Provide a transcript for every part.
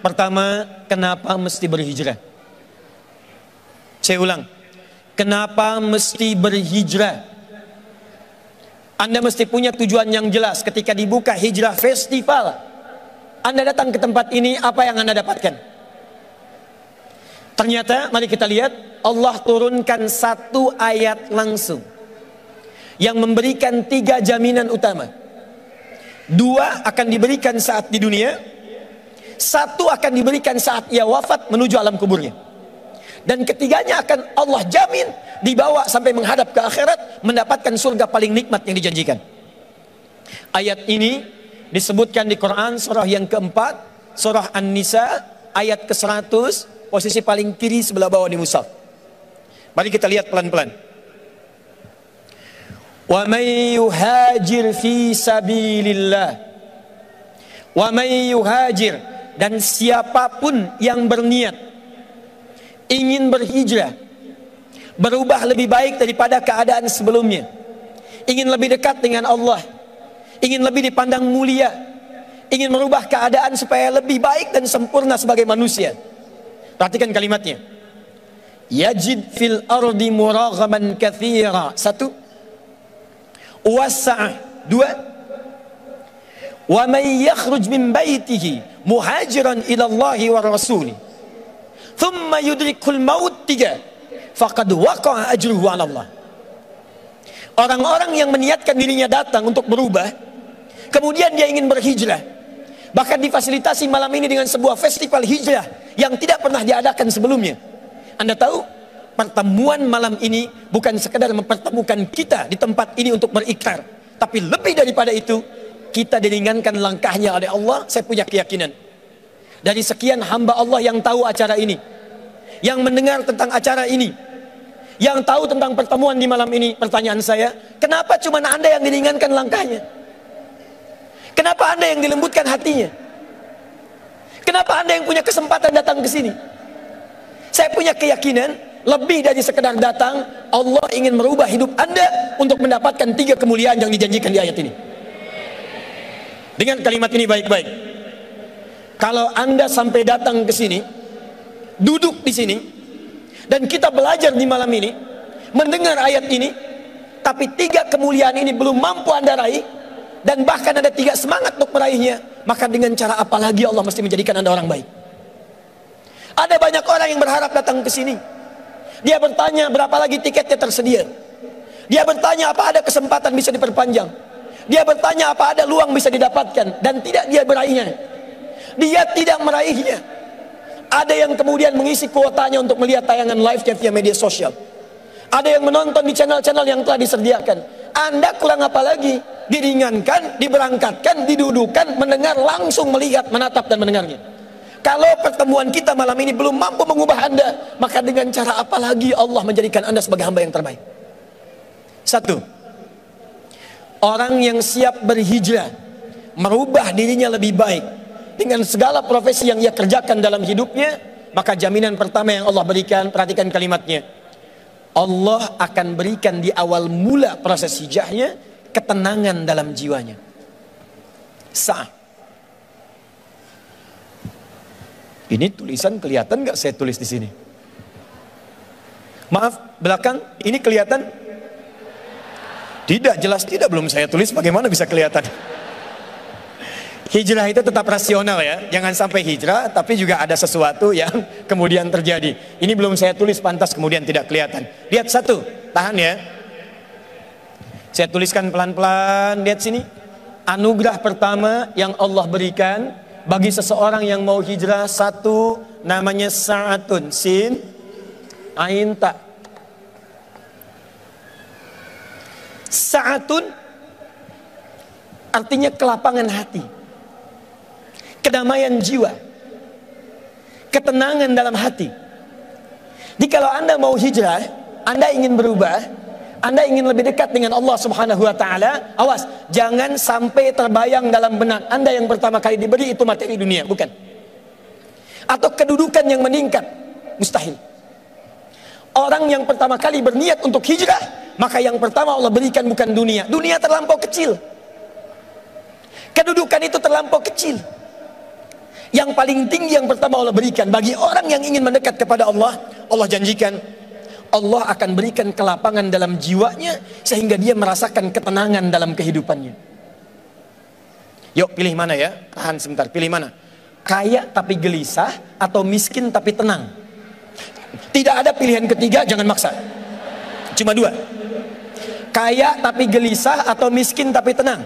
Pertama, kenapa mesti berhijrah? Saya ulang, kenapa mesti berhijrah? Anda mesti punya tujuan yang jelas. Ketika dibuka hijrah festival, Anda datang ke tempat ini, apa yang Anda dapatkan? Ternyata, mari kita lihat, Allah turunkan satu ayat langsung yang memberikan 3 jaminan utama. 2 akan diberikan saat di dunia, 1 akan diberikan saat ia wafat menuju alam kuburnya, dan ketiganya akan Allah jamin dibawa sampai menghadap ke akhirat, mendapatkan surga paling nikmat yang dijanjikan. Ayat ini disebutkan di Quran surah yang keempat, surah An-Nisa ayat ke-100, posisi paling kiri sebelah bawah di mushaf. Mari kita lihat pelan-pelan. Wa may yuhajir fi sabilillah, wa may yuhajir, dan siapapun yang berniat ingin berhijrah, berubah lebih baik daripada keadaan sebelumnya, ingin lebih dekat dengan Allah, ingin lebih dipandang mulia, ingin merubah keadaan supaya lebih baik dan sempurna sebagai manusia. Perhatikan kalimatnya. Yajid fil ardi muraghaman katsira. 1. Wasa'ah. 2. Wa may yakhruj min baitihi muhajiran ila Allah wa rasuli thumma yudrikul maut. 3. Faqad waqa'a ajruhu 'ala Allah. Orang-orang yang meniatkan dirinya datang untuk berubah, kemudian dia ingin berhijrah, bahkan difasilitasi malam ini dengan sebuah festival hijrah yang tidak pernah diadakan sebelumnya. Anda tahu, pertemuan malam ini bukan sekedar mempertemukan kita di tempat ini untuk berikrar, tapi lebih daripada itu, kita diringankan langkahnya oleh Allah. Saya punya keyakinan, dari sekian hamba Allah yang tahu acara ini, yang mendengar tentang acara ini, yang tahu tentang pertemuan di malam ini, pertanyaan saya, kenapa cuma Anda yang diringankan langkahnya? Kenapa Anda yang dilembutkan hatinya? Kenapa Anda yang punya kesempatan datang ke sini? Saya punya keyakinan, lebih dari sekedar datang, Allah ingin merubah hidup Anda untuk mendapatkan 3 kemuliaan yang dijanjikan di ayat ini. Dengan kalimat ini baik-baik. Kalau Anda sampai datang ke sini, duduk di sini, dan kita belajar di malam ini, mendengar ayat ini, tapi 3 kemuliaan ini belum mampu Anda raih, dan bahkan ada 3 semangat untuk meraihnya, maka dengan cara apa lagi Allah mesti menjadikan Anda orang baik? Ada banyak orang yang berharap datang ke sini. Dia bertanya berapa lagi tiketnya tersedia. Dia bertanya apa ada kesempatan bisa diperpanjang. Dia bertanya apa ada luang bisa didapatkan, dan tidak dia meraihnya. Dia tidak meraihnya. Ada yang kemudian mengisi kuotanya untuk melihat tayangan live-nya via media sosial. Ada yang menonton di channel-channel yang telah disediakan. Anda kurang apa lagi? Diringankan, diberangkatkan, didudukan, mendengar, langsung melihat, menatap dan mendengarnya. Kalau pertemuan kita malam ini belum mampu mengubah Anda, maka dengan cara apa lagi Allah menjadikan Anda sebagai hamba yang terbaik? 1. Orang yang siap berhijrah, merubah dirinya lebih baik dengan segala profesi yang ia kerjakan dalam hidupnya, maka jaminan pertama yang Allah berikan, perhatikan kalimatnya, Allah akan berikan di awal mula proses hijrahnya ketenangan dalam jiwanya. Ini tulisan kelihatan nggak saya tulis di sini? Maaf, belakang ini kelihatan? Tidak, jelas tidak, belum saya tulis, bagaimana bisa kelihatan? Hijrah itu tetap rasional ya, jangan sampai hijrah tapi juga ada sesuatu yang kemudian terjadi. Ini belum saya tulis, pantas kemudian tidak kelihatan. Lihat 1, tahan ya. Saya tuliskan pelan-pelan, lihat sini. Anugerah pertama yang Allah berikan bagi seseorang yang mau hijrah, 1, namanya sa'atun, sin, ain, ta. Sa'atun artinya kelapangan hati, kedamaian jiwa, ketenangan dalam hati. Jadi kalau Anda mau hijrah, Anda ingin berubah, Anda ingin lebih dekat dengan Allah Subhanahu wa ta'ala, awas, jangan sampai terbayang dalam benak Anda yang pertama kali diberi itu materi dunia, bukan. Atau kedudukan yang meningkat, mustahil. Orang yang pertama kali berniat untuk hijrah, maka yang pertama Allah berikan bukan dunia. Dunia terlampau kecil, kedudukan itu terlampau kecil. Yang paling tinggi yang pertama Allah berikan bagi orang yang ingin mendekat kepada Allah, Allah janjikan Allah akan berikan kelapangan dalam jiwanya sehingga dia merasakan ketenangan dalam kehidupannya. Yuk pilih mana ya? Tahan sebentar, pilih mana? Kaya tapi gelisah atau miskin tapi tenang? Tidak ada pilihan ketiga, jangan maksa. Cuma dua. Kaya tapi gelisah atau miskin tapi tenang?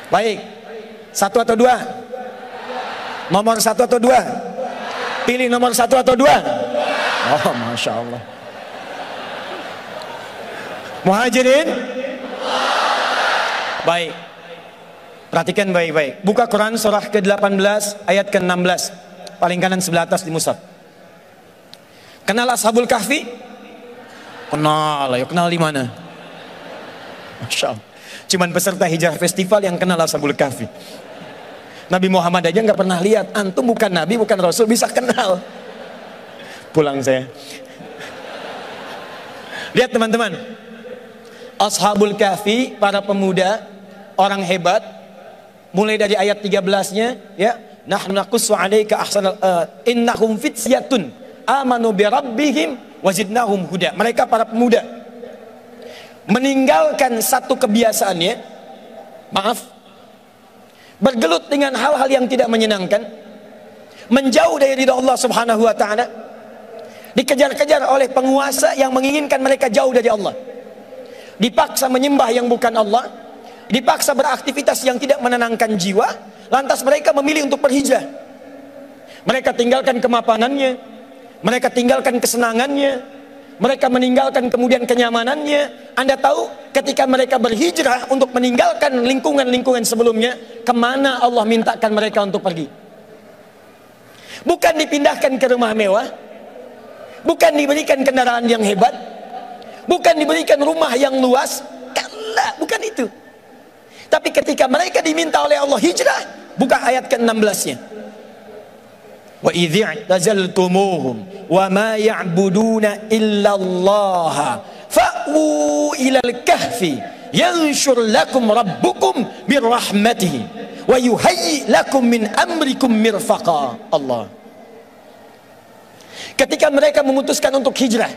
Baik. Satu atau dua? Nomor satu atau dua? Pilih nomor satu atau dua? Oh, Masya Allah. Muhajirin? Baik. Perhatikan baik-baik. Buka Quran surah ke-18 ayat ke-16. Paling kanan sebelah atas di mushaf. Kenal Ashabul Kahfi? Kenal, ayo kenal di mana? Masya Allah. Cuman peserta hijrah festival yang kenal Ashabul Kahfi. Nabi Muhammad aja nggak pernah lihat. Antum bukan Nabi, bukan Rasul, bisa kenal. Pulang saya. Lihat teman-teman. Ashabul Kahfi, para pemuda, orang hebat. Mulai dari ayat 13-nya, ya. Nahnu naqussu 'alaika ahsanal innahum fityatun amanu bi rabbihim wazidnahum huda. Mereka para pemuda meninggalkan satu kebiasaannya, maaf, bergelut dengan hal-hal yang tidak menyenangkan, menjauh dari ridha Allah Subhanahu wa taala, dikejar-kejar oleh penguasa yang menginginkan mereka jauh dari Allah, dipaksa menyembah yang bukan Allah, dipaksa beraktivitas yang tidak menenangkan jiwa. Lantas mereka memilih untuk berhijrah. Mereka tinggalkan kemapanannya, mereka tinggalkan kesenangannya, mereka meninggalkan kemudian kenyamanannya. Anda tahu ketika mereka berhijrah untuk meninggalkan lingkungan-lingkungan sebelumnya, kemana Allah mintakan mereka untuk pergi? Bukan dipindahkan ke rumah mewah, bukan diberikan kendaraan yang hebat, bukan diberikan rumah yang luas, bukan itu. Tapi ketika mereka diminta oleh Allah hijrah, buka ayat ke-16-nya. Wa idh i'tazaltumuhum wa ma ya'buduna illallah fa'u ilal kahfi yanshur lakum rabbukum birrahmatihi wa yuhayyi lakum min amrikum mirfaqa. Allah. Ketika mereka memutuskan untuk hijrah,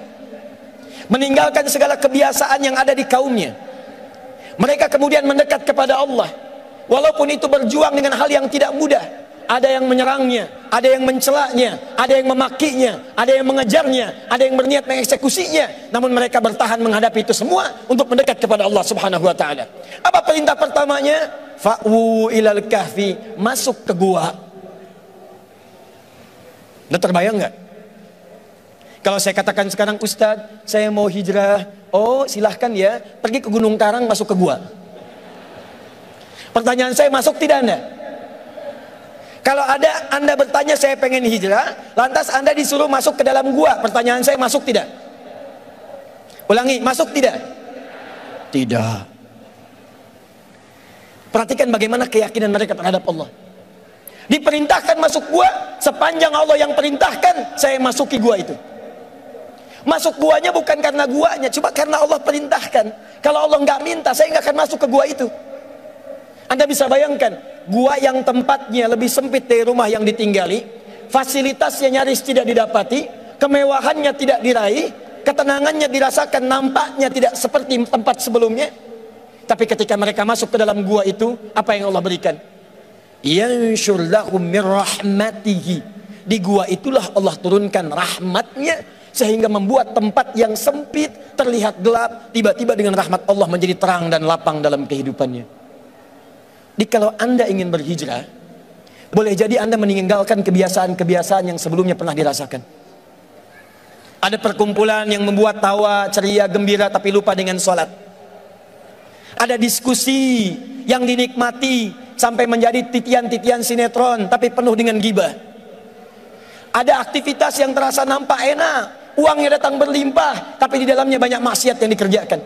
meninggalkan segala kebiasaan yang ada di kaumnya, mereka kemudian mendekat kepada Allah. Walaupun itu berjuang dengan hal yang tidak mudah. Ada yang menyerangnya, ada yang mencelaknya, ada yang memakinya, ada yang mengejarnya, ada yang berniat mengeksekusinya. Namun mereka bertahan menghadapi itu semua untuk mendekat kepada Allah Subhanahu wa taala. Apa perintah pertamanya? Fa'u ilal kahfi, masuk ke gua. Udah terbayang nggak? Kalau saya katakan sekarang, Ustadz, saya mau hijrah. Oh, silahkan ya, pergi ke Gunung Karang, masuk ke gua. Pertanyaan saya, masuk tidak Anda? Kalau ada Anda bertanya, saya pengen hijrah, lantas Anda disuruh masuk ke dalam gua. Pertanyaan saya, masuk tidak? Ulangi, masuk tidak? Tidak. Perhatikan bagaimana keyakinan mereka terhadap Allah. Diperintahkan masuk gua, sepanjang Allah yang perintahkan, saya masuki gua itu. Masuk guanya bukan karena guanya, cuma karena Allah perintahkan. Kalau Allah nggak minta, saya nggak akan masuk ke gua itu. Anda bisa bayangkan, gua yang tempatnya lebih sempit dari rumah yang ditinggali, fasilitasnya nyaris tidak didapati, kemewahannya tidak diraih, ketenangannya dirasakan, nampaknya tidak seperti tempat sebelumnya. Tapi ketika mereka masuk ke dalam gua itu, apa yang Allah berikan? Yanshur lahum min rahmatihi. Di gua itulah Allah turunkan rahmatnya, sehingga membuat tempat yang sempit terlihat gelap, tiba-tiba dengan rahmat Allah menjadi terang dan lapang dalam kehidupannya. Jadi kalau Anda ingin berhijrah, boleh jadi Anda meninggalkan kebiasaan-kebiasaan yang sebelumnya pernah dirasakan. Ada perkumpulan yang membuat tawa, ceria, gembira, tapi lupa dengan sholat. Ada diskusi yang dinikmati sampai menjadi titian-titian sinetron, tapi penuh dengan ghibah. Ada aktivitas yang terasa nampak enak, uangnya datang berlimpah, tapi di dalamnya banyak maksiat yang dikerjakan.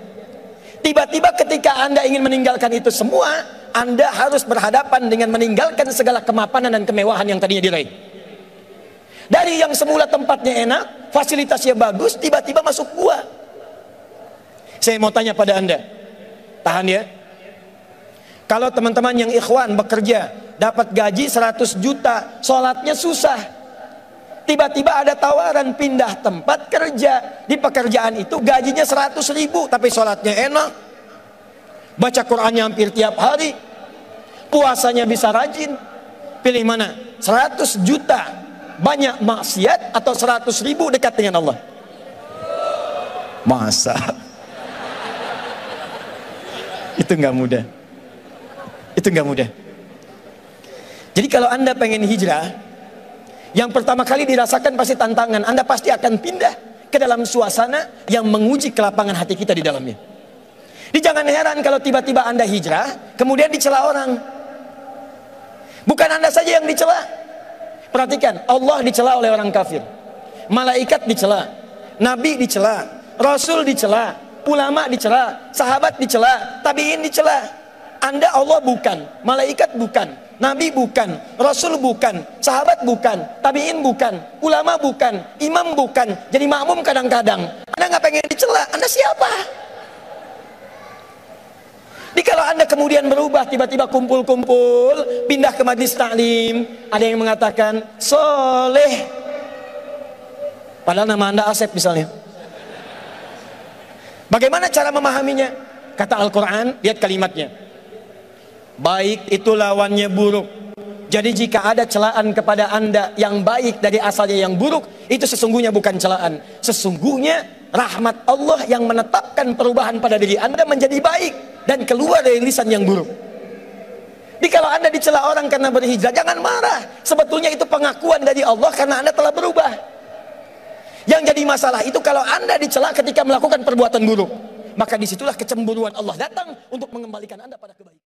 Tiba-tiba ketika Anda ingin meninggalkan itu semua, Anda harus berhadapan dengan meninggalkan segala kemapanan dan kemewahan yang tadinya diraih. Dari yang semula tempatnya enak, fasilitasnya bagus, tiba-tiba masuk gua. Saya mau tanya pada Anda, tahan ya. Kalau teman-teman yang ikhwan bekerja dapat gaji 100 juta, sholatnya susah. Tiba-tiba ada tawaran pindah tempat kerja. Di pekerjaan itu gajinya 100 ribu, tapi sholatnya enak, baca Qur'annya hampir tiap hari, puasanya bisa rajin. Pilih mana? 100 juta banyak maksiat atau 100 ribu dekat dengan Allah? Masa? Itu nggak mudah. Itu nggak mudah. Jadi kalau Anda pengen hijrah, yang pertama kali dirasakan pasti tantangan. Anda pasti akan pindah ke dalam suasana yang menguji kelapangan hati kita di dalamnya. Jadi jangan heran kalau tiba-tiba Anda hijrah, kemudian dicela orang. Bukan Anda saja yang dicela. Perhatikan, Allah dicela oleh orang kafir, malaikat dicela, Nabi dicela, Rasul dicela, ulama dicela, sahabat dicela, tabiin dicela. Anda Allah bukan, malaikat bukan, Nabi bukan, Rasul bukan, sahabat bukan, tabiin bukan, ulama bukan, imam bukan, jadi makmum kadang-kadang. Anda nggak pengen dicela, Anda siapa? Jadi kalau Anda kemudian berubah, tiba-tiba kumpul-kumpul, pindah ke majlis taklim, ada yang mengatakan soleh, padahal nama Anda Asep misalnya. Bagaimana cara memahaminya? Kata Al-Quran, lihat kalimatnya. Baik itu lawannya buruk. Jadi jika ada celaan kepada Anda yang baik dari asalnya yang buruk, itu sesungguhnya bukan celaan. Sesungguhnya rahmat Allah yang menetapkan perubahan pada diri Anda menjadi baik dan keluar dari lisan yang buruk. Jadi kalau Anda dicela orang karena berhijrah, jangan marah. Sebetulnya itu pengakuan dari Allah karena Anda telah berubah. Yang jadi masalah itu kalau Anda dicela ketika melakukan perbuatan buruk, maka disitulah kecemburuan Allah datang untuk mengembalikan Anda pada kebaikan.